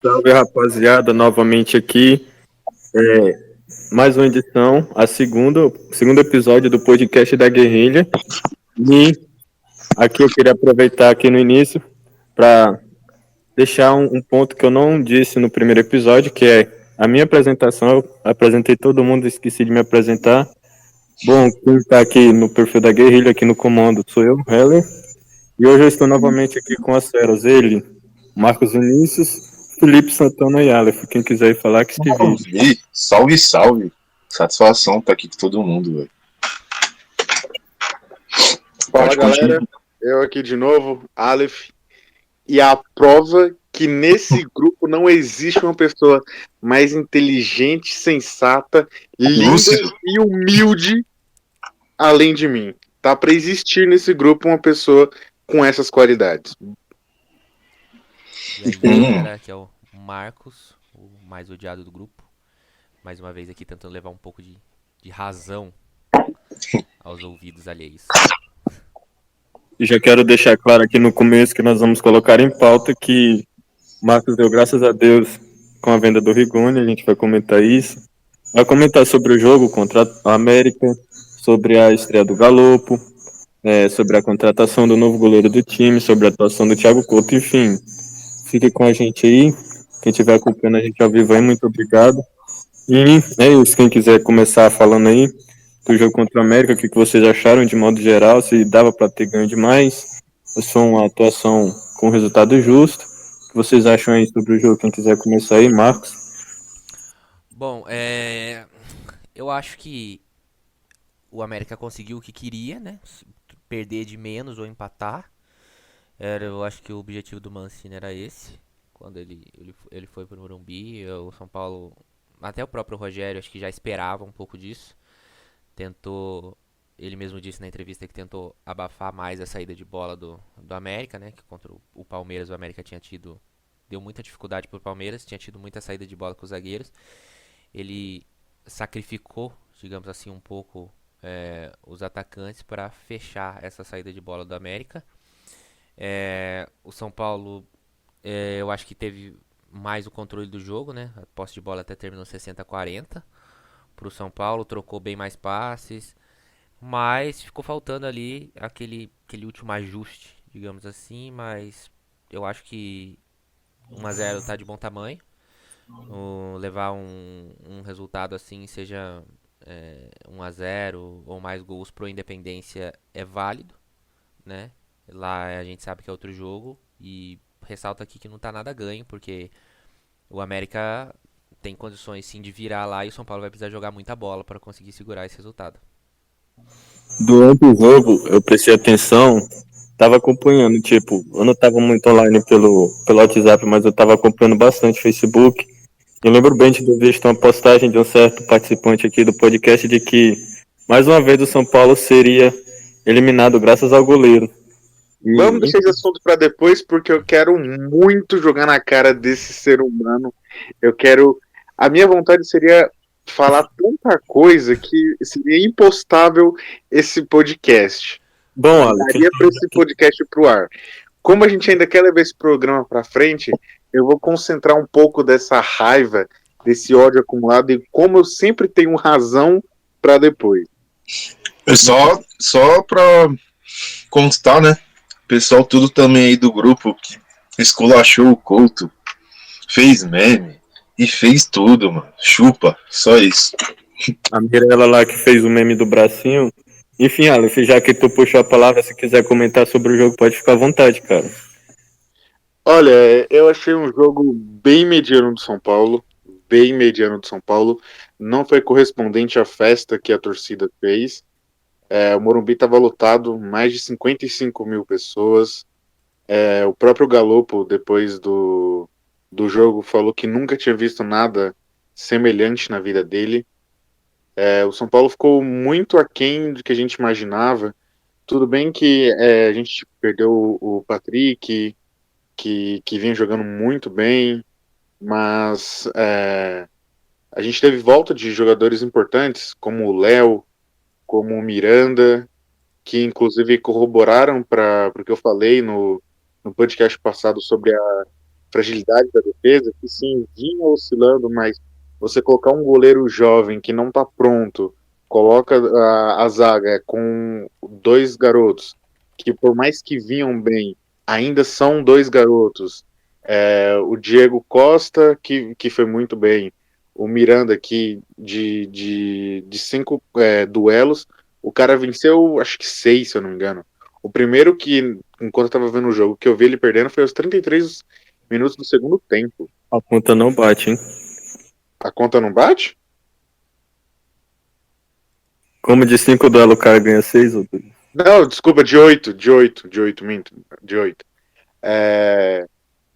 Salve, rapaziada, novamente aqui. Mais uma edição, segundo episódio do podcast da Guerrilha. E aqui eu queria aproveitar aqui no início para deixar um ponto que eu não disse no primeiro episódio, que é a minha apresentação. Eu apresentei todo mundo, esqueci de me apresentar. Bom, quem está aqui no perfil da Guerrilha, aqui no comando, sou eu, Heller. E hoje eu estou novamente aqui com as feras. Ele, Marcos Vinícius, Felipe Santana e Aleph. Quem quiser ir falar, que se vire. Salve, salve. Satisfação estar aqui com todo mundo, velho. Fala, galera. Eu aqui de novo, Aleph. E a prova que nesse grupo não existe uma pessoa mais inteligente, sensata, linda Lúcido. e humilde além de mim. Tá para existir nesse grupo uma pessoa com essas qualidades. E aí, galera, aqui é o Marcos, o mais odiado do grupo. Mais uma vez aqui tentando levar um pouco de razão aos ouvidos alheios. E já quero deixar claro aqui no começo que nós vamos colocar em pauta que Marcos deu graças a Deus com a venda do Rigoni, a gente vai comentar isso. Vai comentar sobre o jogo contra a América, sobre a estreia do Galopo, sobre a contratação do novo goleiro do time, sobre a atuação do Thiago Couto, enfim. Fique com a gente aí. Quem estiver acompanhando a gente ao vivo aí, muito obrigado. E é isso, quem quiser começar falando aí do jogo contra o América, o que vocês acharam de modo geral, se dava para ter ganho demais, se foi uma atuação com resultado justo, o que vocês acham aí sobre o jogo, quem quiser começar aí, Marcos? Bom, eu acho que o América conseguiu o que queria, né? Perder de menos ou empatar. Eu acho que o objetivo do Mancini era esse. Quando ele foi pro Morumbi, o São Paulo, até o próprio Rogério, acho que já esperava um pouco disso. Ele mesmo disse na entrevista que tentou abafar mais a saída de bola do América, né? Que contra o Palmeiras o América deu muita dificuldade pro Palmeiras, tinha tido muita saída de bola com os zagueiros. Ele sacrificou, digamos assim, um pouco os atacantes para fechar essa saída de bola do América. O São Paulo, eu acho que teve mais o controle do jogo, né? A posse de bola até terminou 60-40 pro São Paulo, trocou bem mais passes, mas ficou faltando ali aquele último ajuste, digamos assim, mas eu acho que 1-0 tá de bom tamanho. Levar um resultado assim, seja 1-0 ou mais gols pro Independência é válido, né? Lá a gente sabe que é outro jogo e ressalta aqui que não tá nada ganho, porque o América tem condições sim de virar lá e o São Paulo vai precisar jogar muita bola para conseguir segurar esse resultado. Durante o jogo, eu prestei atenção, tava acompanhando, tipo, eu não tava muito online pelo WhatsApp, mas eu tava acompanhando bastante Facebook. Eu lembro bem de ter visto uma postagem de um certo participante aqui do podcast de que, mais uma vez, o São Paulo seria eliminado graças ao goleiro. Vamos deixar esse assunto para depois, porque eu quero muito jogar na cara desse ser humano. A minha vontade seria falar tanta coisa que seria impostável esse podcast. Bom, Alex, Daria para esse podcast pro ar. Como a gente ainda quer levar esse programa para frente, eu vou concentrar um pouco dessa raiva, desse ódio acumulado e como eu sempre tenho razão para depois. Só pra constar, né? O pessoal tudo também aí do grupo que esculachou o Couto, fez meme e fez tudo, mano. Chupa, só isso. A Mirella lá que fez o meme do bracinho. Enfim, Aleph, já que tu puxou a palavra, se quiser comentar sobre o jogo, pode ficar à vontade, cara. Olha, eu achei um jogo bem mediano do São Paulo. Bem mediano do São Paulo. Não foi correspondente à festa que a torcida fez. O Morumbi estava lotado, mais de 55 mil pessoas. O próprio Galopo, depois do jogo, falou que nunca tinha visto nada semelhante na vida dele. O São Paulo ficou muito aquém do que a gente imaginava. Tudo bem que a gente perdeu o Patrick, que vinha jogando muito bem, mas a gente teve volta de jogadores importantes, como o Léo, como o Miranda, que inclusive corroboraram para o que eu falei no podcast passado sobre fragilidade da defesa, que sim, vinha oscilando, mas você colocar um goleiro jovem que não está pronto, coloca a zaga com dois garotos, que por mais que vinham bem, ainda são dois garotos. O Diego Costa, que foi muito bem, o Miranda aqui de 5 duelos, o cara venceu acho que 6, se eu não me engano. O primeiro que, enquanto eu tava vendo o jogo, que eu vi ele perdendo foi aos 33 minutos do segundo tempo. A conta não bate, hein? A conta não bate? Como de 5 duelos o cara ganha 6 ou dois? Não, desculpa, de 8, minto, de 8.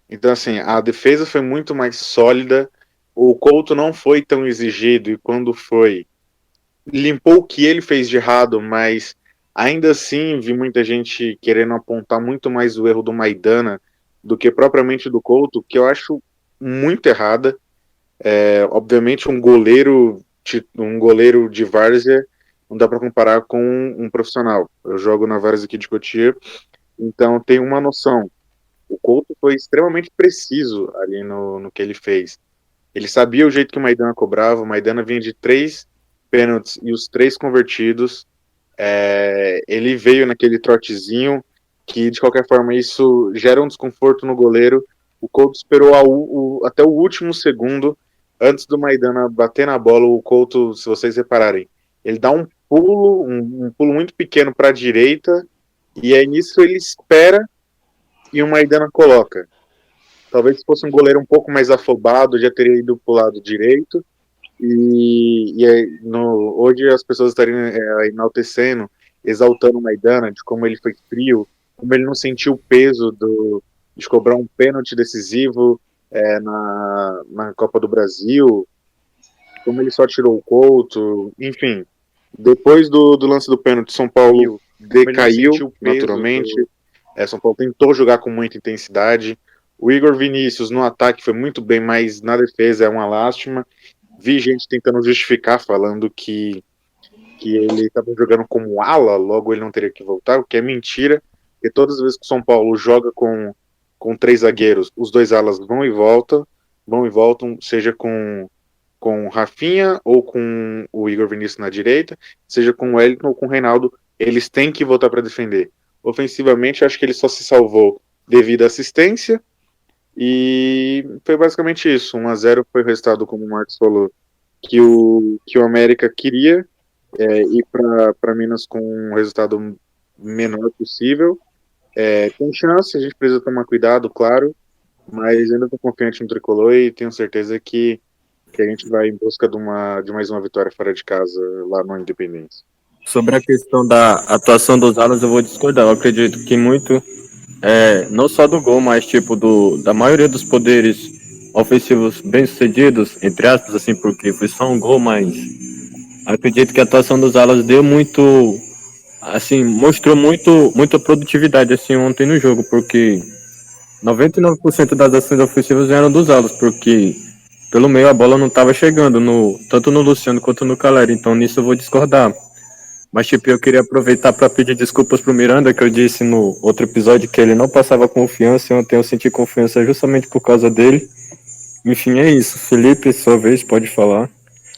Então, assim, a defesa foi muito mais sólida, o Couto não foi tão exigido, e quando foi, limpou o que ele fez de errado, mas ainda assim vi muita gente querendo apontar muito mais o erro do Maidana do que propriamente do Couto, que eu acho muito errada. Obviamente um goleiro de várzea não dá para comparar com um profissional. Eu jogo na várzea aqui de Cotia, então tem uma noção. O Couto foi extremamente preciso ali no que ele fez. Ele sabia o jeito que o Maidana cobrava. O Maidana vinha de 3 pênaltis e os 3 convertidos. Ele veio naquele trotezinho que, de qualquer forma, isso gera um desconforto no goleiro. O Couto esperou até o último segundo antes do Maidana bater na bola. O Couto, se vocês repararem, ele dá um pulo, um pulo muito pequeno para a direita, e aí nisso ele espera e o Maidana coloca. Talvez se fosse um goleiro um pouco mais afobado, já teria ido para o lado direito. Hoje as pessoas estariam enaltecendo, exaltando o Maidana, de como ele foi frio, como ele não sentiu o peso de cobrar um pênalti decisivo na Copa do Brasil, como ele só tirou o Couto, enfim. Depois do lance do pênalti, São Paulo decaiu naturalmente. São Paulo tentou jogar com muita intensidade. O Igor Vinícius no ataque foi muito bem, mas na defesa é uma lástima. Vi gente tentando justificar, falando que ele estava jogando como ala, logo ele não teria que voltar, o que é mentira, porque todas as vezes que o São Paulo joga com 3 zagueiros, os 2 alas vão e voltam, seja com Rafinha ou com o Igor Vinícius na direita, seja com o Wellington ou com o Reinaldo, eles têm que voltar para defender. Ofensivamente, acho que ele só se salvou devido à assistência, e foi basicamente isso. 1-0 foi o resultado, como o Marcos falou, que o América queria, ir para Minas com um resultado menor possível. Tem chance, a gente precisa tomar cuidado, claro, mas ainda estou confiante no Tricolor e tenho certeza que a gente vai em busca de mais uma vitória fora de casa lá no Independência. Sobre a questão da atuação dos alas, eu vou discordar. Eu acredito que muito, não só do gol, mas tipo da maioria dos poderes ofensivos bem-sucedidos, entre aspas, assim, porque foi só um gol, mas acredito que a atuação dos alas deu muito, assim, mostrou muita produtividade, assim, ontem no jogo, porque 99% das ações ofensivas vieram dos alas, porque pelo meio a bola não estava chegando, tanto no Luciano quanto no Calera, então nisso eu vou discordar. Mas, tipo, eu queria aproveitar para pedir desculpas pro Miranda, que eu disse no outro episódio que ele não passava confiança, e ontem eu senti confiança justamente por causa dele. Enfim, é isso. Felipe, sua vez, pode falar.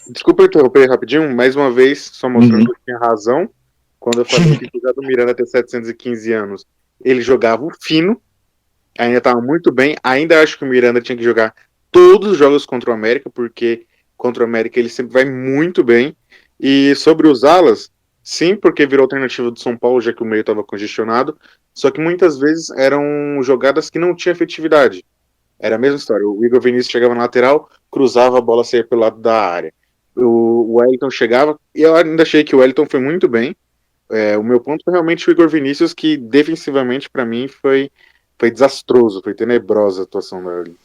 Desculpa interromper rapidinho, mais uma vez, só mostrando que eu tinha razão, quando eu falei que apesar do Miranda ter 715 anos, ele jogava o fino, ainda estava muito bem, ainda acho que o Miranda tinha que jogar todos os jogos contra o América, porque contra o América ele sempre vai muito bem. E sobre os alas, sim, porque virou alternativa do São Paulo, já que o meio estava congestionado, só que muitas vezes eram jogadas que não tinham efetividade. Era a mesma história, o Igor Vinícius chegava na lateral, cruzava, a bola saía pelo lado da área. O Wellington chegava, e eu ainda achei que o Wellington foi muito bem. O meu ponto foi realmente o Igor Vinícius, que defensivamente para mim foi desastroso, foi tenebrosa a atuação dele.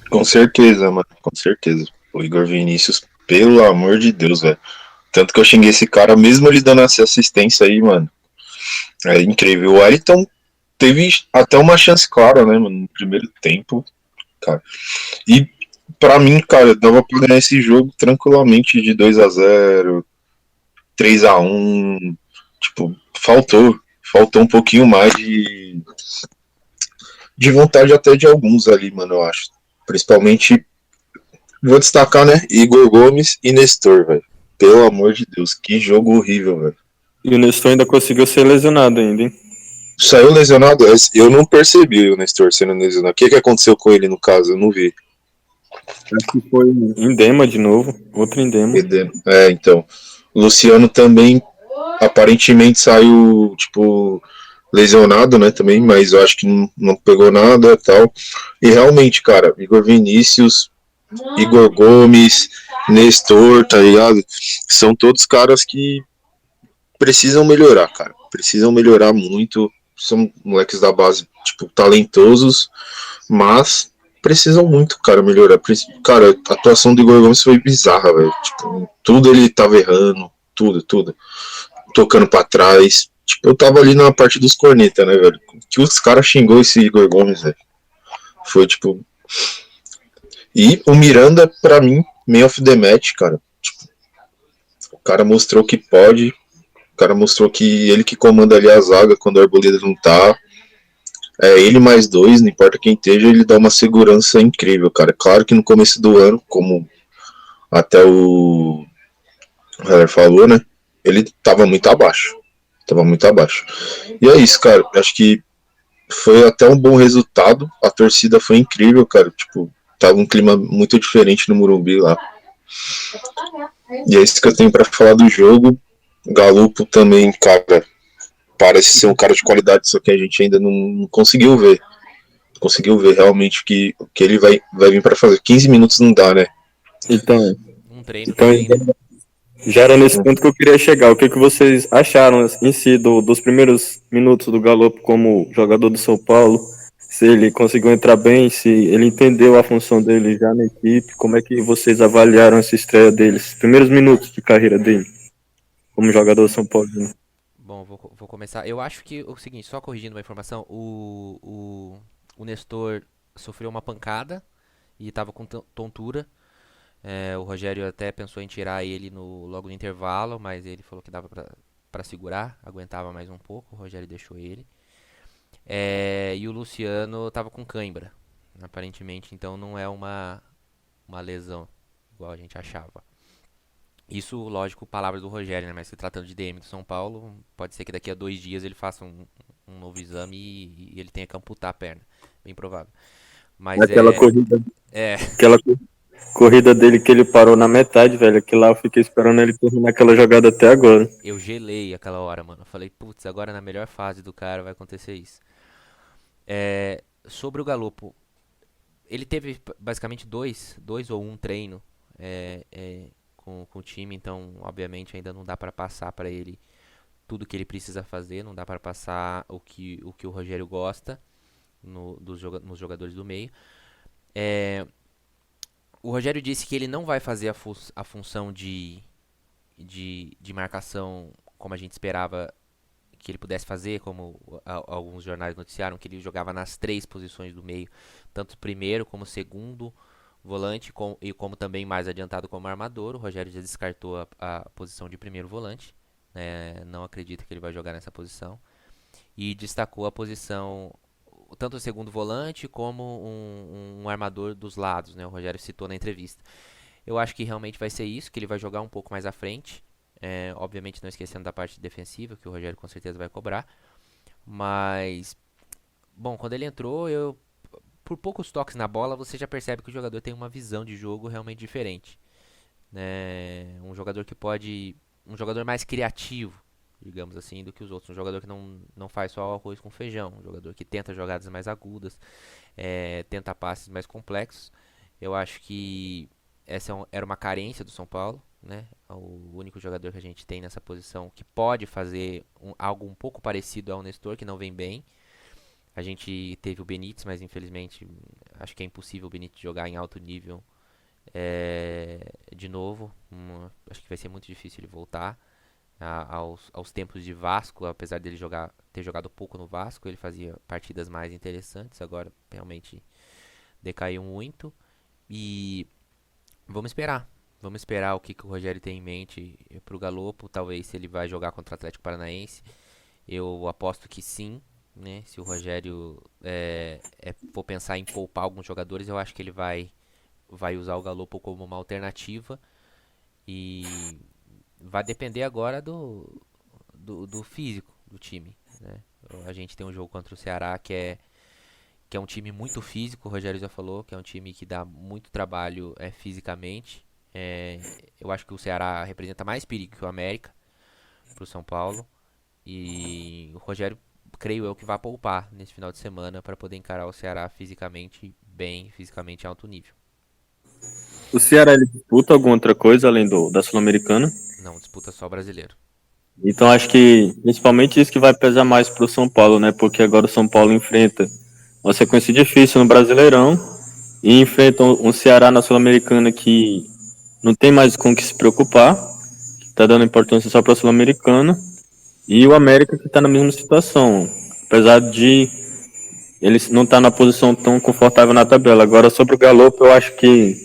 Com certeza, mano, com certeza. O Igor Vinícius, pelo amor de Deus, velho. Tanto que eu xinguei esse cara, mesmo ele dando essa assistência aí, mano. É incrível. O Wellington teve até uma chance clara, né, mano, no primeiro tempo, cara. E pra mim, cara, dava pra ganhar esse jogo tranquilamente de 2-0, 3-1. Tipo, faltou um pouquinho mais de vontade até de alguns ali, mano, eu acho. Principalmente, vou destacar, né? Igor Gomes e Nestor, velho. Pelo amor de Deus, que jogo horrível, velho. E o Nestor ainda conseguiu ser lesionado ainda, hein? Saiu lesionado? Eu não percebi o Nestor sendo lesionado. O que aconteceu com ele no caso? Eu não vi. Acho que foi Indema de novo, outro Indema. É, então. O Luciano também aparentemente saiu, tipo, lesionado, né, também, mas eu acho que não pegou nada e tal. E realmente, cara, Igor Vinícius, Igor Gomes, Nestor, tá ligado? São todos caras que precisam melhorar, cara. Precisam melhorar muito. São moleques da base, tipo, talentosos, mas precisam muito, cara, melhorar. Cara, a atuação do Igor Gomes foi bizarra, velho. Tipo, tudo ele tava errando, tudo. Tocando pra trás. Tipo, eu tava ali na parte dos corneta, né, velho? Que os caras xingou esse Igor Gomes, velho. Foi, tipo... E o Miranda, pra mim, man of the match, cara. Tipo, o cara mostrou que pode. O cara mostrou que ele que comanda ali a zaga quando o Arboleda não tá. É ele mais dois, não importa quem esteja, ele dá uma segurança incrível, cara. Claro que no começo do ano, como até o Heller falou, né? Ele tava muito abaixo. Tava muito abaixo. E é isso, cara. Acho que foi até um bom resultado. A torcida foi incrível, cara. Tipo, tava um clima muito diferente no Morumbi lá. E é isso que eu tenho pra falar do jogo. Galupo também, cara, parece ser um cara de qualidade, só que a gente ainda não conseguiu ver. Conseguiu ver realmente o que ele vai vir pra fazer. 15 minutos não dá, né? Então, Um treino então também, né? já era nesse ponto que eu queria chegar. O que vocês acharam em si dos primeiros minutos do Galo como jogador do São Paulo? Se ele conseguiu entrar bem, se ele entendeu a função dele já na equipe, como é que vocês avaliaram essa estreia deles? Primeiros minutos de carreira dele como jogador do São Paulo. Bom, vou começar. Eu acho que o seguinte, só corrigindo uma informação, o Nestor sofreu uma pancada e estava com tontura. O Rogério até pensou em tirar ele logo no intervalo, mas ele falou que dava pra segurar, aguentava mais um pouco, o Rogério deixou ele. E o Luciano estava com cãibra, aparentemente, então não é uma lesão, igual a gente achava. Isso, lógico, palavras do Rogério, né? Mas se tratando de DM do São Paulo, pode ser que daqui a 2 dias ele faça um novo exame e ele tenha que amputar a perna. Bem provável. Mas Aquela corrida, é, aquela corrida dele que ele parou na metade, velho. Que lá eu fiquei esperando ele terminar aquela jogada até agora. eu gelei aquela hora, mano. Eu falei, putz, agora na melhor fase do cara vai acontecer isso. Sobre o Galopo, ele teve basicamente dois ou um treino com o time, então obviamente ainda não dá pra passar pra ele tudo que ele precisa fazer, não dá pra passar o que o Rogério gosta nos jogadores do meio. O Rogério disse que ele não vai fazer a função de marcação como a gente esperava que ele pudesse fazer, como alguns jornais noticiaram, que ele jogava nas três posições do meio, tanto primeiro como segundo volante e como também mais adiantado como armador. O Rogério já descartou a posição de primeiro volante, né? Não acredita que ele vai jogar nessa posição. E destacou a posição, tanto o segundo volante como um armador dos lados, né? O Rogério citou na entrevista. Eu acho que realmente vai ser isso, que ele vai jogar um pouco mais à frente. Obviamente não esquecendo da parte defensiva, que o Rogério com certeza vai cobrar. Mas, bom, quando ele entrou, por poucos toques na bola, você já percebe que o jogador tem uma visão de jogo realmente diferente, né? Um jogador mais criativo, digamos assim, do que os outros. Um jogador que não faz só arroz com feijão. Um jogador que tenta jogadas mais agudas, tenta passes mais complexos. Eu acho que essa era uma carência do São Paulo, né? O único jogador que a gente tem nessa posição que pode fazer algo um pouco parecido ao Nestor, que não vem bem. A gente teve o Benítez, mas infelizmente acho que é impossível o Benítez jogar em alto nível de novo. Acho que vai ser muito difícil ele voltar aos tempos de Vasco, apesar dele ter jogado pouco no Vasco, ele fazia partidas mais interessantes. Agora realmente decaiu muito. E vamos esperar. Vamos esperar o que o Rogério tem em mente para o Galopo. Talvez se ele vai jogar contra o Atlético Paranaense. Eu aposto que sim. né? Se o Rogério for pensar em poupar alguns jogadores, eu acho que ele vai usar o Galopo como uma alternativa e vai depender agora do físico do time, né? A gente tem um jogo contra o Ceará que é um time muito físico, o Rogério já falou, que é um time que dá muito trabalho fisicamente. É, eu acho que o Ceará representa mais perigo que o América para o São Paulo. E o Rogério, creio eu, que vai poupar nesse final de semana para poder encarar o Ceará fisicamente bem, fisicamente em alto nível. O Ceará ele disputa alguma outra coisa além da Sul-Americana? Não, disputa só brasileiro. Então acho que principalmente isso que vai pesar mais pro São Paulo, né? Porque agora o São Paulo enfrenta uma sequência difícil no Brasileirão e enfrenta um Ceará na Sul-Americana que não tem mais com o que se preocupar, tá dando importância só pra Sul-Americana, e o América que tá na mesma situação, apesar de ele não estar na posição tão confortável na tabela. Agora sobre o Galo, eu acho que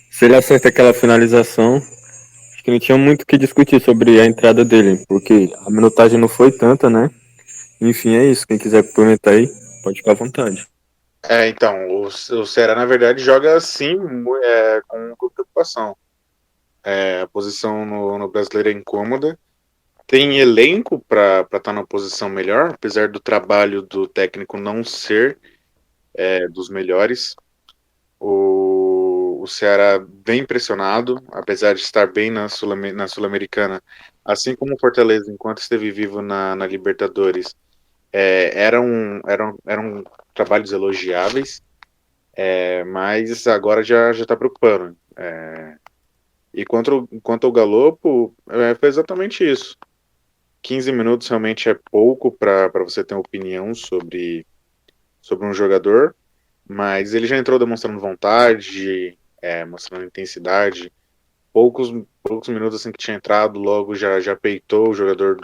se ele acerta aquela finalização, acho que não tinha muito o que discutir sobre a entrada dele, porque a minutagem não foi tanta, né? Enfim, é isso. Quem quiser complementar aí, pode ficar à vontade. Então, o Ceará, na verdade, joga assim com preocupação. A posição no brasileiro é incômoda. Tem elenco para estar numa posição melhor, apesar do trabalho do técnico não ser dos melhores. O Ceará bem pressionado, apesar de estar bem na Sul-Americana, assim como o Fortaleza, enquanto esteve vivo na Libertadores, eram trabalhos elogiáveis, mas agora já está preocupando. E quanto ao Galopo, foi exatamente isso. 15 minutos realmente é pouco para você ter uma opinião sobre um jogador, mas ele já entrou demonstrando vontade, mostrando intensidade. Poucos minutos assim que tinha entrado, logo já peitou o jogador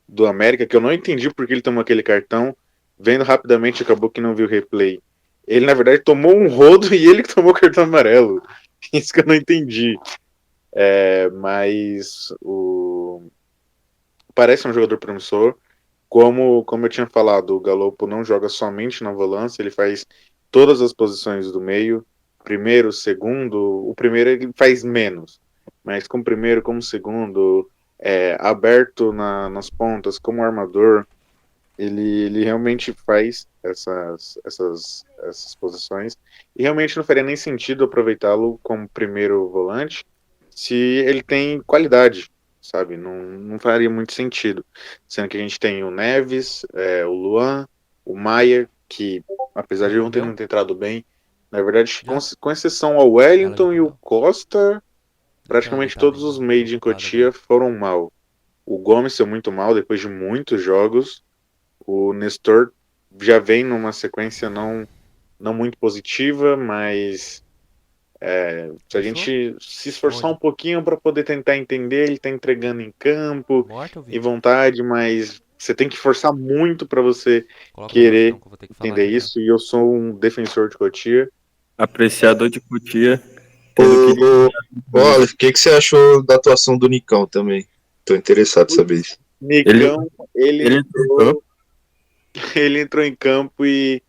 do América, que eu não entendi porque ele tomou aquele cartão. Vendo rapidamente, acabou que não viu o replay. Ele, na verdade, tomou um rodo e ele que tomou o cartão amarelo. Isso que eu não entendi. Mas parece um jogador promissor. Como eu tinha falado, o Galopo não joga somente na volância, ele faz todas as posições do meio. Primeiro, segundo, o primeiro ele faz menos, mas como primeiro, como segundo, aberto nas pontas, como armador, ele realmente faz essas posições. E realmente não faria nem sentido aproveitá-lo como primeiro volante se ele tem qualidade, sabe? Não faria muito sentido. Sendo que a gente tem o Neves, o Luan, o Maia, que apesar Ela de já ontem comeu? não ter entrado bem, na verdade, Já? com exceção ao Ela já Wellington e o comeu? Costa, Deve ter uma praticamente deitada todos aí, os ó, made em preocupada Cotia agora. foram mal. O Gomes saiu muito mal depois de muitos jogos. O Nestor já vem numa sequência não muito positiva, mas se a Fechou? gente se esforçar um Onde? pouquinho para poder tentar entender, ele está entregando em campo Morta ou e viva? vontade, mas você tem que forçar muito para você Coloca no rosto então querer que eu vou ter que falar entender já já. isso. E eu sou um defensor de Cotia. Apreciador de Cotia, tendo que Ô, camisa. Oliver, o que você achou da atuação do Nicão também? Tô interessado em saber isso. Ele, Nicão, ele ele entrou em campo. entrou, ele entrou em campo e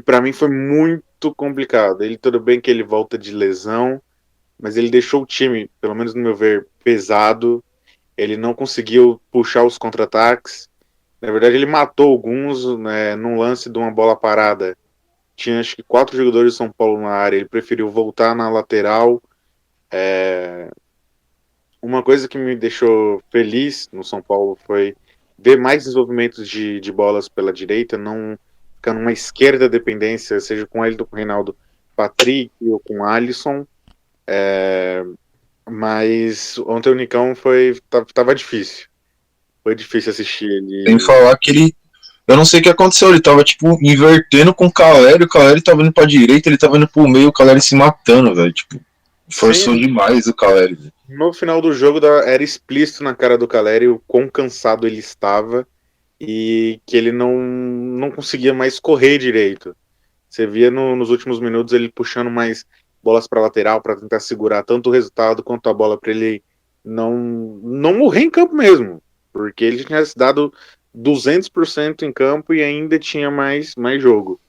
para mim foi muito complicado. Ele tudo bem que ele volta de lesão, mas ele deixou o time, pelo menos no meu ver, pesado. Ele não conseguiu puxar os contra-ataques. Na verdade, ele matou alguns, né, num lance de uma bola parada. Tinha acho que 4 jogadores de São Paulo na área. Ele preferiu voltar na lateral. Uma coisa que me deixou feliz no São Paulo foi ver mais desenvolvimentos de bolas pela direita, não ficar numa esquerda dependência, seja com ele ou com o Reinaldo Patrick ou com Alisson. Mas ontem o Nicão tava difícil. Foi difícil assistir Sem ele. falar que ele. Eu não sei o que aconteceu, ele tava, tipo, invertendo com o Caleri tava indo pra direita, ele tava indo pro meio, o Caleri se matando, velho. Tipo, forçou Sim, demais o Caleri. no final do jogo era explícito na cara do Caleri o quão cansado ele estava e que ele não conseguia mais correr direito. Você via nos últimos minutos ele puxando mais bolas para lateral para tentar segurar tanto o resultado quanto a bola para ele não morrer em campo mesmo, porque ele tinha se dado 200% em campo e ainda tinha mais jogo.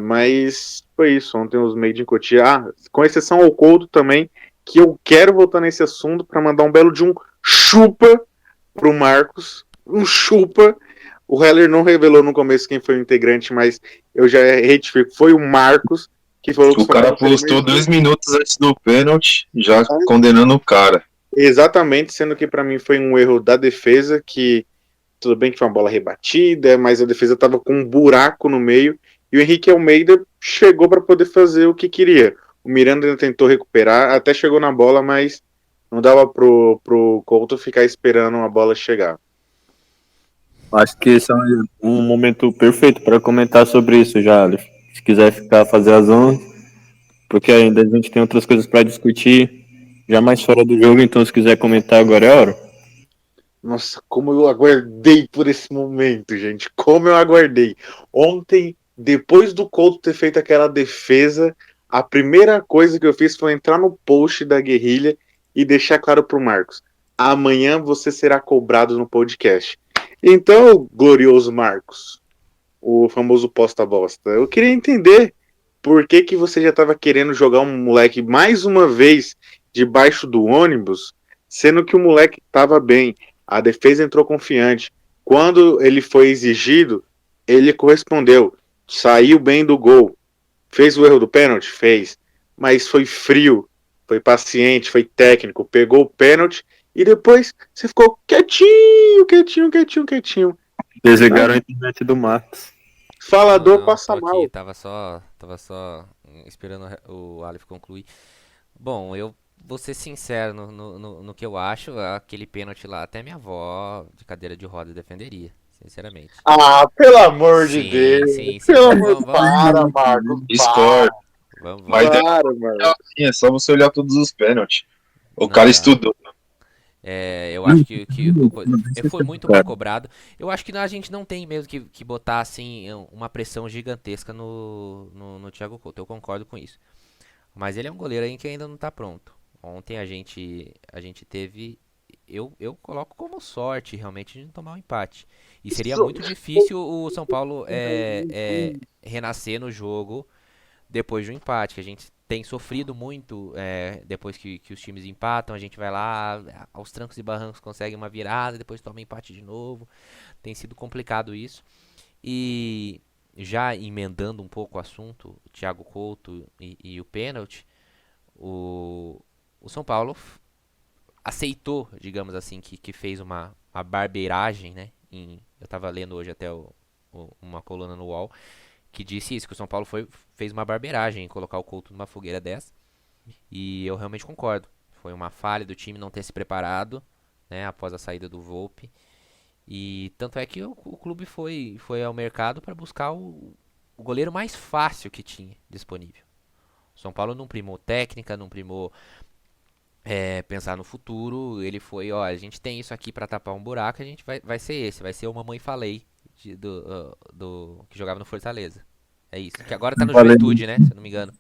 Mas foi isso, ontem os Made in Cotia, com exceção ao Couto também, que eu quero voltar nesse assunto para mandar um belo de um chupa pro Marcos, um chupa. O Heller não revelou no começo quem foi o integrante, mas eu já retifico, foi o Marcos que falou que O cara postou 2 minutos antes do pênalti, já condenando o cara. Exatamente, sendo que para mim foi um erro da defesa, que tudo bem que foi uma bola rebatida, mas a defesa estava com um buraco no meio e o Henrique Almeida chegou para poder fazer o que queria. O Miranda ainda tentou recuperar, até chegou na bola, mas não dava pro Couto ficar esperando a bola chegar. Acho que esse é um momento perfeito para comentar sobre isso já, Aleph. Se quiser ficar fazer as 11, porque ainda a gente tem outras coisas para discutir, já mais fora do jogo, então se quiser comentar agora é a hora. Nossa, como eu aguardei por esse momento, gente. Como eu aguardei. Ontem, depois do Couto ter feito aquela defesa, a primeira coisa que eu fiz foi entrar no post da Guerrilha e deixar claro pro Marcos: amanhã você será cobrado no podcast. Então, glorioso Marcos, o famoso posta bosta, eu queria entender por que você já estava querendo jogar um moleque mais uma vez debaixo do ônibus, sendo que o moleque estava bem, a defesa entrou confiante. Quando ele foi exigido, ele correspondeu, saiu bem do gol. Fez o erro do pênalti? Fez. Mas foi frio, foi paciente, foi técnico, pegou o pênalti e depois você ficou quietinho, quietinho, quietinho, quietinho. Desligaram a internet do Marcos. Falador Não, passa tô mal. aqui, tava só esperando o Aleph concluir. Bom, eu vou ser sincero no que eu acho, aquele pênalti lá, até minha avó de cadeira de roda defenderia, sinceramente. Pelo amor de Sim, Deus. sim, sim, Pelo vamos, amor, para, Marcos. Discord. vamos, Mas vamos. Para, Marcos. assim, é só você olhar todos os pênaltis. O Não cara dá. estudou. Eu acho que foi muito mal cobrado. Eu acho que a gente não tem mesmo que botar assim uma pressão gigantesca no Thiago Couto. Eu concordo com isso. Mas ele é um goleiro aí que ainda não tá pronto. Ontem a gente teve. Eu coloco como sorte realmente de não tomar um empate. E seria muito difícil o São Paulo renascer no jogo depois de um empate, que a gente tem sofrido muito depois que os times empatam, a gente vai lá, aos trancos e barrancos consegue uma virada, depois toma empate de novo. Tem sido complicado isso. E já emendando um pouco o assunto, o Thiago Couto e o pênalti, o São Paulo aceitou, digamos assim, que fez uma barbeiragem, né? Eu estava lendo hoje até uma coluna no UOL, que disse isso, que o São Paulo fez uma barbeiragem em colocar o Couto numa fogueira dessa. E eu realmente concordo. Foi uma falha do time não ter se preparado, né, após a saída do Volpi. E tanto é que o clube foi ao mercado para buscar o goleiro mais fácil que tinha disponível. O São Paulo não primou técnica, não primou pensar no futuro. Ele foi, ó, a gente tem isso aqui para tapar um buraco, a gente vai ser esse, vai ser o Mamãe Falei do que jogava no Fortaleza. É isso. Que agora tá no Juventude, né? Se eu não me engano.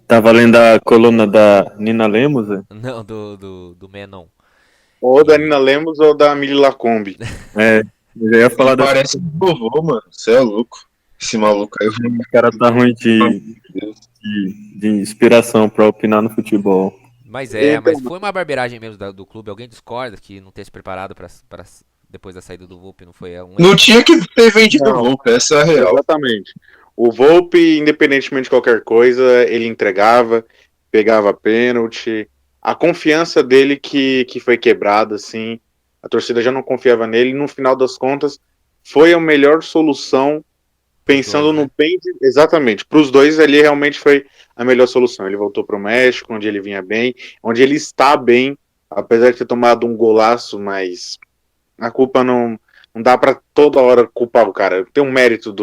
Tá valendo a coluna da Nina Lemos? Não, do Menon. Ou da Nina Lemos ou da Mili Lacombe. Eu já ia falar da. Parece um vovô, mano. Você é louco. Esse maluco aí. O cara tá ruim de inspiração pra opinar no futebol. Mas Então, foi uma barbeiragem mesmo do clube. Alguém discorda que não ter se preparado pra depois da saída do Volpi não foi um Não erro? tinha que ter vendido Não. o Volpe, essa é a real. exatamente. O Volpe, independentemente de qualquer coisa, ele entregava, pegava pênalti. A confiança dele que foi quebrada, assim. A torcida já não confiava nele. No final das contas, foi a melhor solução, pensando dois, né? no bem. Exatamente. Para os dois, ali realmente foi a melhor solução. Ele voltou para o México, onde ele vinha bem, onde ele está bem, apesar de ter tomado um golaço, mas a culpa não dá para toda hora culpar o cara. Tem um mérito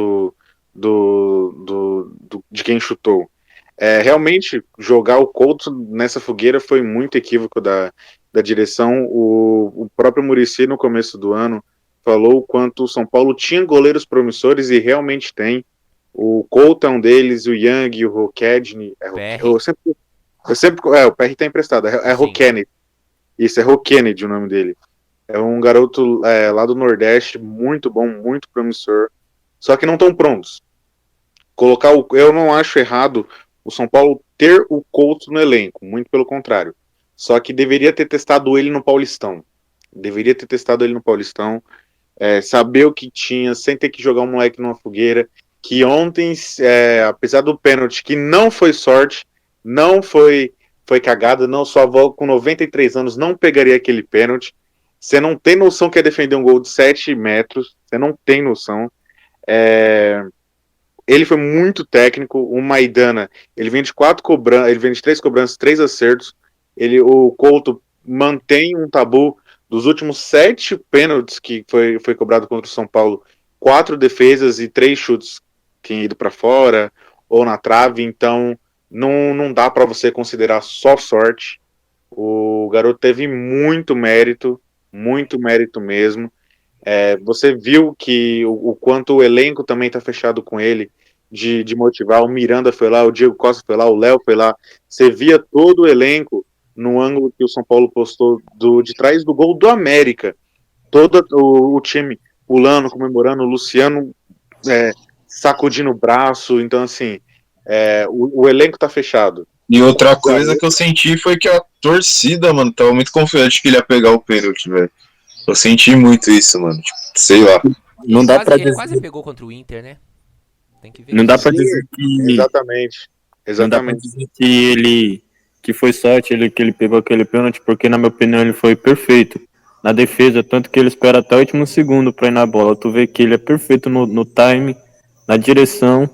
de quem chutou. Realmente, jogar o Couto nessa fogueira foi muito equívoco da direção. O próprio Muricy, no começo do ano, falou o quanto o São Paulo tinha goleiros promissores e realmente tem. O Couto é um deles, o Yang, o Roquedni. PR. O PR tá emprestado, é Sim. Roquedni. Isso, é Roquedni o nome dele. É um garoto lá do Nordeste, muito bom, muito promissor. Só que não estão prontos. Eu não acho errado o São Paulo ter o Couto no elenco, muito pelo contrário. Só que deveria ter testado ele no Paulistão. Deveria ter testado ele no Paulistão, saber o que tinha, sem ter que jogar um moleque numa fogueira. Que ontem, apesar do pênalti, que não foi sorte, não foi cagada, não, sua avó com 93 anos não pegaria aquele pênalti. Você não tem noção que é defender um gol de 7 metros, você não tem noção. Ele foi muito técnico. O Maidana, ele vem de 3 cobranças, 3 acertos. O Couto mantém um tabu dos últimos 7 pênaltis que foi cobrado contra o São Paulo, 4 defesas e 3 chutes que ido para fora ou na trave. Então não dá para você considerar só sorte. O garoto teve muito mérito mesmo. Você viu que o quanto o elenco também está fechado com ele, de motivar. O Miranda foi lá, o Diego Costa foi lá, o Léo foi lá. Você via todo o elenco no ângulo que o São Paulo postou de trás do gol do América. Todo o time pulando, comemorando, o Luciano sacudindo o braço. Então, assim, o elenco está fechado. E outra coisa que eu senti foi que a torcida, mano, tava muito confiante que ele ia pegar o pênalti, velho. Eu senti muito isso, mano. Tipo, sei lá. Não dá pra Ele dizer, quase pegou contra o Inter, né? Tem que ver não dá isso. pra dizer que Exatamente. não dá pra dizer que foi sorte que ele pegou aquele pênalti, porque na minha opinião ele foi perfeito na defesa, tanto que ele espera até o último segundo pra ir na bola. Tu vê que ele é perfeito no time, na direção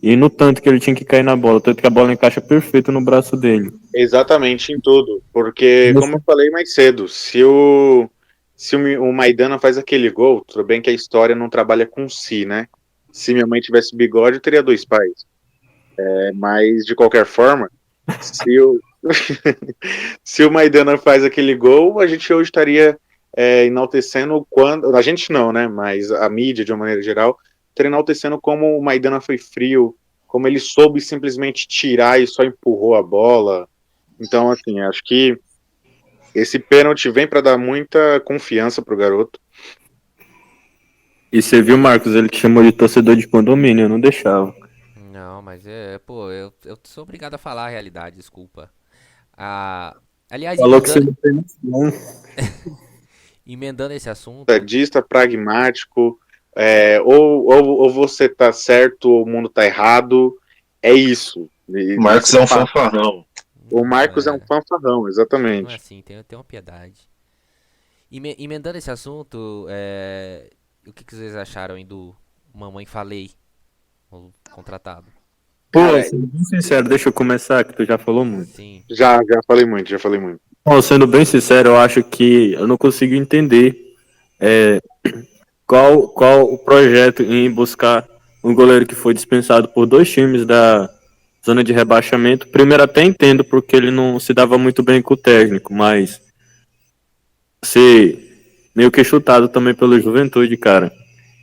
e no tanto que ele tinha que cair na bola, tanto que a bola encaixa perfeito no braço dele. Exatamente, em tudo. Porque, como eu falei mais cedo, se o Maidana faz aquele gol, tudo bem que a história não trabalha com si, né? Se minha mãe tivesse bigode, eu teria 2 pais. Mas, de qualquer forma, se o, se o Maidana faz aquele gol, a gente hoje estaria enaltecendo quando. A gente não, né? Mas a mídia, de uma maneira geral, estaria enaltecendo como o Maidana foi frio, como ele soube simplesmente tirar e só empurrou a bola. Então, assim, acho que esse pênalti vem para dar muita confiança pro garoto. E você viu, Marcos, ele te chamou de torcedor de condomínio, eu não deixava. Não, mas eu sou obrigado a falar a realidade, desculpa. Ah, aliás, Falou que você não tem noção. emendando esse assunto, Estadista, pragmático, ou você tá certo ou o mundo tá errado. É isso. O Marcos é um fanfarrão. O Marcos é um fanfarrão, não é exatamente. assim, tem uma piedade. Emendando esse assunto, o que vocês acharam aí do Mamãe Falei, o contratado? Pô, Cara, sendo bem sincero, deixa eu começar, que tu já falou muito. Sim, já falei muito. Bom, sendo bem sincero, eu acho que eu não consigo entender qual o projeto em buscar um goleiro que foi dispensado por 2 times da zona de rebaixamento. Primeiro até entendo porque ele não se dava muito bem com o técnico, mas ser meio que chutado também pelo Juventude, cara,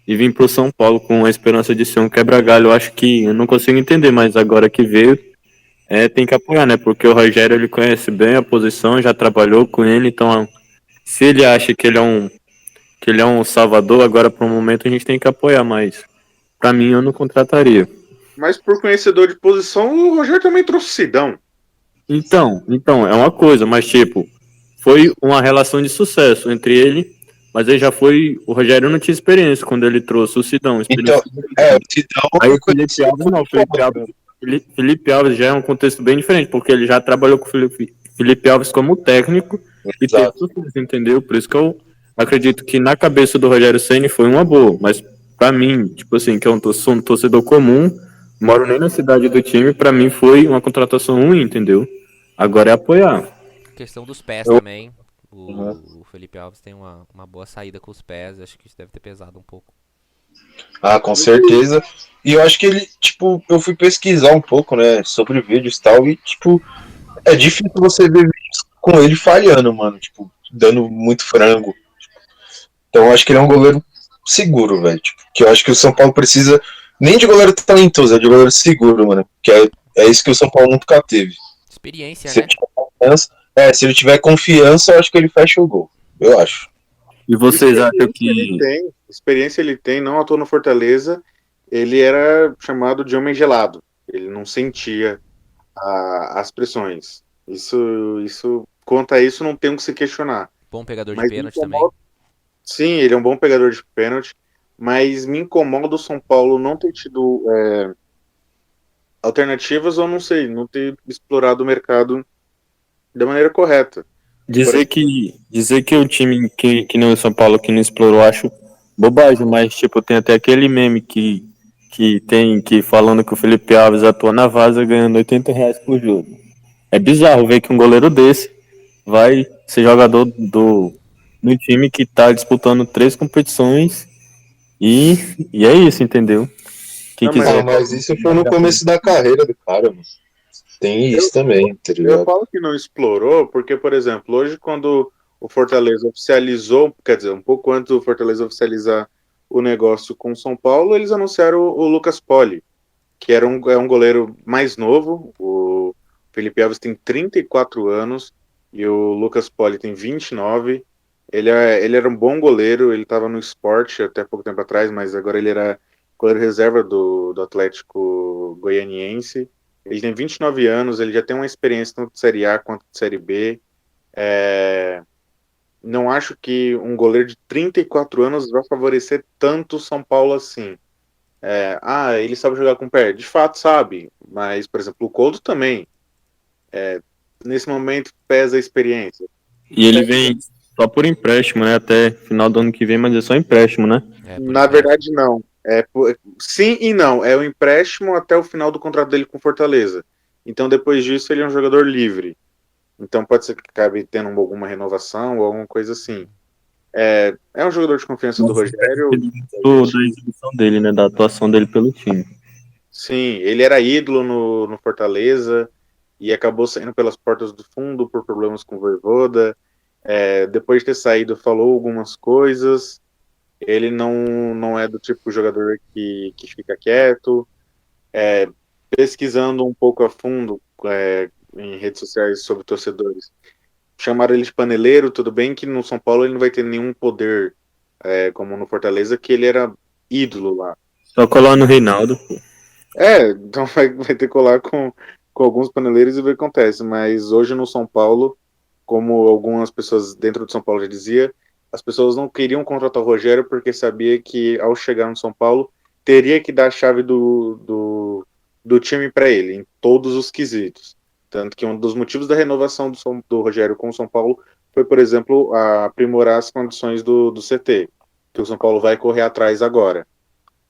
e vir pro São Paulo com a esperança de ser um quebra-galho, eu acho que eu não consigo entender, mas agora que veio, tem que apoiar, né? Porque o Rogério, ele conhece bem a posição, já trabalhou com ele, então se ele acha que ele é um salvador, agora para o momento a gente tem que apoiar, mas para mim eu não contrataria. Mas por conhecedor de posição, o Rogério também trouxe Sidão. Então, é uma coisa, mas tipo, foi uma relação de sucesso entre ele, mas ele já foi, o Rogério não tinha experiência quando ele trouxe o Sidão. Então, o Sidão. Aí o Felipe Alves não, Felipe Alves já é um contexto bem diferente, porque ele já trabalhou com o Felipe Alves como técnico e teve sucesso, entendeu? Por isso que eu acredito que na cabeça do Rogério Ceni foi uma boa, mas pra mim, tipo assim, que sou um torcedor comum, moro nem na cidade do time, pra mim foi uma contratação ruim, entendeu? Agora é apoiar. questão dos pés também. O Felipe Alves tem uma boa saída com os pés, acho que isso deve ter pesado um pouco. Ah, com certeza. E eu acho que ele, tipo, eu fui pesquisar um pouco, né, sobre vídeos e tal, e, tipo, é difícil você ver vídeos com ele falhando, mano, tipo, dando muito frango. Então eu acho que ele é um goleiro seguro, velho, tipo, que eu acho que o São Paulo precisa nem de goleiro talentoso, é de goleiro seguro, mano, que é isso que o São Paulo nunca teve. Experiência, Se né? ele tiver confiança, eu acho que ele fecha o gol, eu acho. E vocês acham que. Experiência ele tem, não à toa no Fortaleza, ele era chamado de homem gelado. Ele não sentia as pressões. Quanto a isso, não tem o que se questionar. Bom pegador de Mas pênalti também. sim, ele é um bom pegador de pênalti, mas me incomoda o São Paulo não ter tido alternativas ou não sei, não ter explorado o mercado da maneira correta. Dizer que o time que não é o São Paulo que não explorou, acho bobagem, mas tipo, tem até aquele meme que tem que falando que o Felipe Alves atua na Vaza ganhando R$ 80 por jogo. É bizarro ver que um goleiro desse vai ser jogador do time que tá disputando 3 competições e é isso, entendeu? Quem Não, mas quiser. Mas isso foi no começo da carreira do cara, mano. Tem isso também, tá eu ligado? falo que não explorou, porque, por exemplo, hoje quando o Fortaleza oficializou, quer dizer, um pouco antes do Fortaleza oficializar o negócio com o São Paulo, eles anunciaram o Lucas Poli, que é um goleiro mais novo. O Felipe Alves tem 34 anos e o Lucas Poli tem 29. Ele era um bom goleiro, ele estava no Sport até pouco tempo atrás, mas agora ele era goleiro reserva do Atlético Goianiense. Ele tem 29 anos, ele já tem uma experiência tanto de Série A quanto de Série B. Não acho que um goleiro de 34 anos vai favorecer tanto o São Paulo assim. Ele sabe jogar com o pé. De fato, sabe. Mas, por exemplo, o Couto também. Nesse momento, pesa a experiência. E ele vem só por empréstimo, né? Até final do ano que vem, mas é só empréstimo, né? Por Na empréstimo. verdade, não. Sim e não. É o empréstimo até o final do contrato dele com Fortaleza. Então, depois disso, ele é um jogador livre. Então, pode ser que acabe tendo alguma renovação ou alguma coisa assim. É um jogador de confiança do Rogério. Da exibição dele, né? Da atuação dele pelo time. Sim, ele era ídolo no Fortaleza e acabou saindo pelas portas do fundo por problemas com o Vojvoda. Depois de ter saído, falou algumas coisas. Ele não é do tipo de jogador que fica quieto. Pesquisando um pouco a fundo em redes sociais sobre torcedores. Chamaram ele de paneleiro, tudo bem que no São Paulo ele não vai ter nenhum poder como no Fortaleza, que ele era ídolo lá. Só colar no Reinaldo, pô. Então vai ter que colar com alguns paneleiros e ver o que acontece. Mas hoje no São Paulo, como algumas pessoas dentro do São Paulo já dizia, as pessoas não queriam contratar o Rogério porque sabia que ao chegar no São Paulo teria que dar a chave do time para ele, em todos os quesitos. Tanto que um dos motivos da renovação do Rogério com o São Paulo foi, por exemplo, aprimorar as condições do CT, que o São Paulo vai correr atrás agora.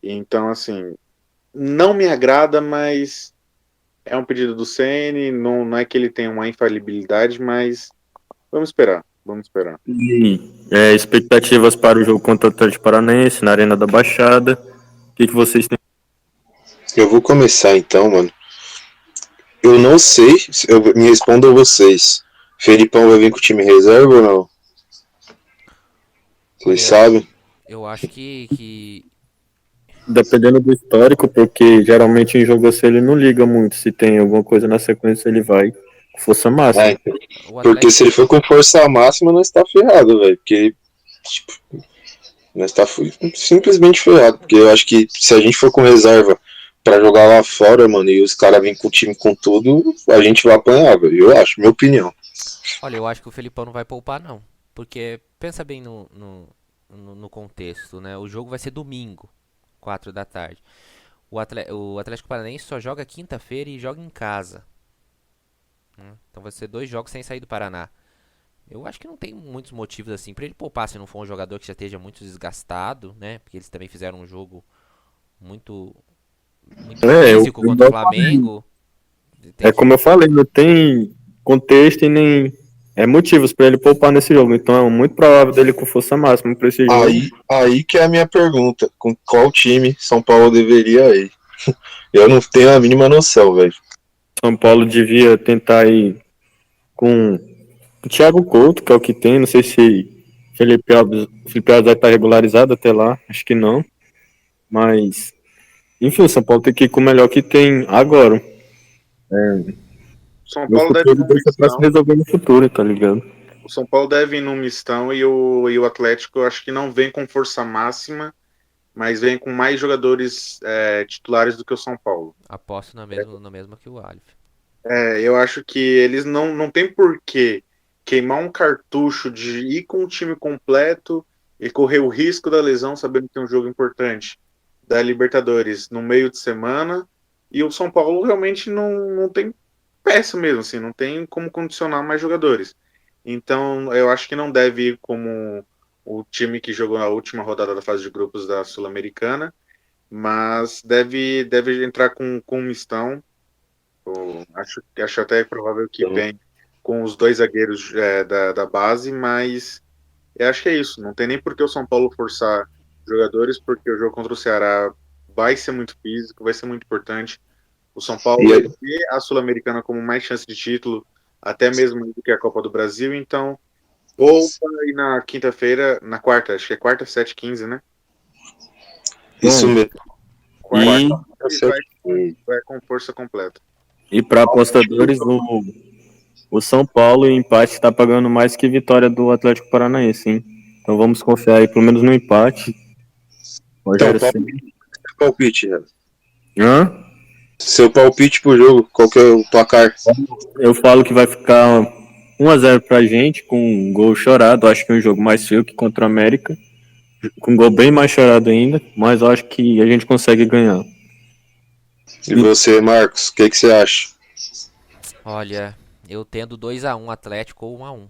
Então, assim, não me agrada, mas é um pedido do CN, não é que ele tenha uma infalibilidade, mas vamos esperar, vamos esperar. E expectativas para o jogo contra o Atlético Paranaense na Arena da Baixada. O que vocês têm? Eu vou começar então, mano. Eu não sei, me respondam vocês. Felipão vai vir com o time reserva ou não? Vocês sabem? Eu acho que Dependendo do histórico, porque geralmente em jogo assim ele não liga muito. Se tem alguma coisa na sequência, ele vai com força máxima. Então. o Porque Atlético, se ele for com força máxima, nós tá ferrado, velho. Porque, tipo, nós tá simplesmente ferrado. Porque eu acho que se a gente for com reserva pra jogar lá fora, mano, e os caras vêm com o time com tudo, a gente vai apanhar, velho. Eu acho, minha opinião. olha, eu acho que o Felipão não vai poupar, não. Porque pensa bem no contexto, né? O jogo vai ser domingo, 4 da tarde. O Atlético Paranaense só joga quinta-feira e joga em casa. Então vai ser 2 jogos sem sair do Paraná. Eu acho que não tem muitos motivos assim pra ele poupar se não for um jogador que já esteja muito desgastado, né? Porque eles também fizeram um jogo muito físico contra o Flamengo. Como eu falei, não tem contexto e nem motivos para ele poupar nesse jogo. Então é muito provável dele com força máxima para esse jogo. Aí que é a minha pergunta. Com qual time São Paulo deveria ir? Eu não tenho a mínima noção, velho. São Paulo devia tentar ir com o Thiago Couto, que é o que tem. Não sei se Felipe Alves vai estar regularizado até lá. Acho que não. Mas, enfim, o São Paulo tem que ir com o melhor que tem agora. São No Paulo deve futuro deixa pra se resolver no futuro, tá ligado? O São Paulo deve ir num mistão e o Atlético eu acho que não vem com força máxima, mas vem com mais jogadores titulares do que o São Paulo. Aposto no mesmo que o Alif. Eu acho que eles não tem por que queimar um cartucho de ir com o time completo e correr o risco da lesão, sabendo que tem um jogo importante da Libertadores no meio de semana. E o São Paulo realmente não tem peça mesmo, assim, não tem como condicionar mais jogadores. Então, eu acho que não deve ir como o time que jogou na última rodada da fase de grupos da Sul-Americana, mas deve entrar com um mistão. Acho até provável que venha com os dois zagueiros da base, mas eu acho que é isso. Não tem nem por que o São Paulo forçar jogadores, porque o jogo contra o Ceará vai ser muito físico, vai ser muito importante. O São Paulo E vê a Sul-Americana como mais chance de título, até mesmo do que a Copa do Brasil, então volta aí na quinta-feira, na quarta, acho que é quarta, 7h15, né? isso Bom, mesmo. Quarta e, vai com força completa. e para apostadores, o São Paulo em empate está pagando mais que vitória do Atlético Paranaense, hein? Então vamos confiar aí pelo menos no empate. Então, Rogério Ceni. palpite, né? Hã? Seu palpite pro jogo, qual que é o placar? Eu falo que vai ficar 1-0 pra gente, com um gol chorado. Acho que é um jogo mais feio que contra o América. Com um gol bem mais chorado ainda, mas eu acho que a gente consegue ganhar. E você, Marcos, o que você acha? Olha, eu tendo 2-1 Atlético ou 1-1.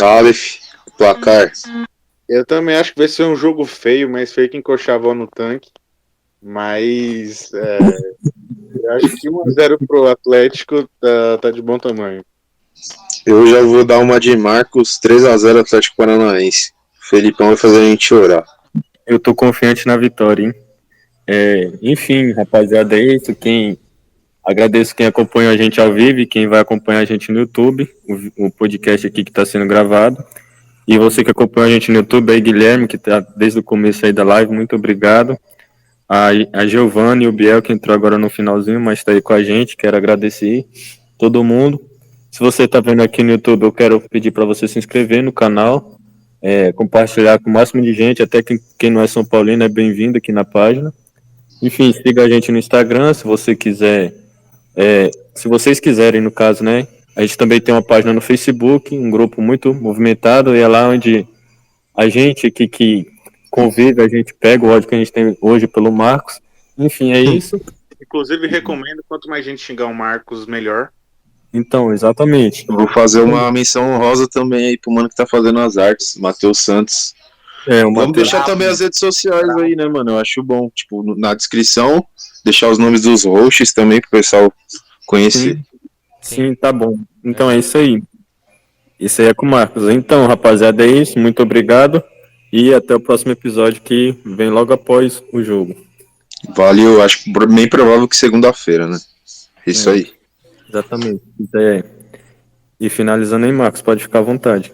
Aleph, placar. Eu também acho que vai ser um jogo feio, mas feio que encoxava no tanque. Mas eu acho que 1-0 pro Atlético tá de bom tamanho. Eu já vou dar uma de Marcos, 3-0 Atlético Paranaense. Felipão vai fazer a gente chorar. Eu tô confiante na vitória, hein? Enfim, rapaziada, é isso. Agradeço quem acompanha a gente ao vivo e quem vai acompanhar a gente no YouTube, o podcast aqui que está sendo gravado. E você que acompanha a gente no YouTube aí, Guilherme, que está desde o começo aí da live, muito obrigado. A Giovanna e o Biel, que entrou agora no finalzinho, mas está aí com a gente, quero agradecer todo mundo. Se você está vendo aqui no YouTube, eu quero pedir para você se inscrever no canal, compartilhar com o máximo de gente, até quem não é São Paulino é bem-vindo aqui na página. Enfim, siga a gente no Instagram, se você quiser, se vocês quiserem, no caso, né? A gente também tem uma página no Facebook, um grupo muito movimentado, e é lá onde a gente aqui que convive, a gente pega o ódio que a gente tem hoje pelo Marcos. Enfim, é isso. Inclusive, recomendo, quanto mais gente xingar o Marcos, melhor. Então, exatamente. Eu vou fazer uma menção honrosa também aí pro mano que tá fazendo as artes, Matheus Santos. O Vamos Matheus. deixar também as redes sociais aí, né, mano? Eu acho bom, tipo, na descrição, deixar os nomes dos hosts também pro pessoal conhecer. Sim, tá bom. Então é isso aí. Isso aí é com o Marcos. Então, rapaziada, é isso. Muito obrigado. E até o próximo episódio que vem logo após o jogo. Valeu, acho bem provável que segunda-feira, né? Isso aí. Exatamente. E finalizando aí, Marcos, pode ficar à vontade.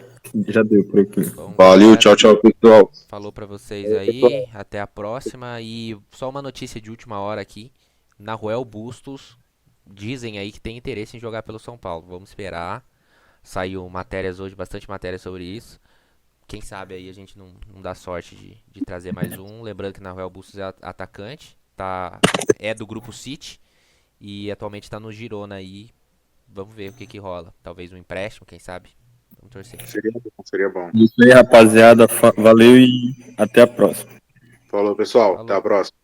Já deu por aqui. Bom, Valeu, galera, tchau, tchau, pessoal. falou pra vocês aí, até a próxima. E só uma notícia de última hora aqui. Naruel Bustos dizem aí que tem interesse em jogar pelo São Paulo. Vamos esperar. Saiu matérias hoje, bastante matérias sobre isso. Quem sabe aí a gente não dá sorte de trazer mais um. Lembrando que Naruel Bustos é atacante, é do grupo City e atualmente está no Girona aí. Vamos ver o que rola. Talvez um empréstimo, quem sabe. Vamos torcer. Seria bom. Isso aí, rapaziada. Valeu e até a próxima. Falou, pessoal. Falou. Até a próxima.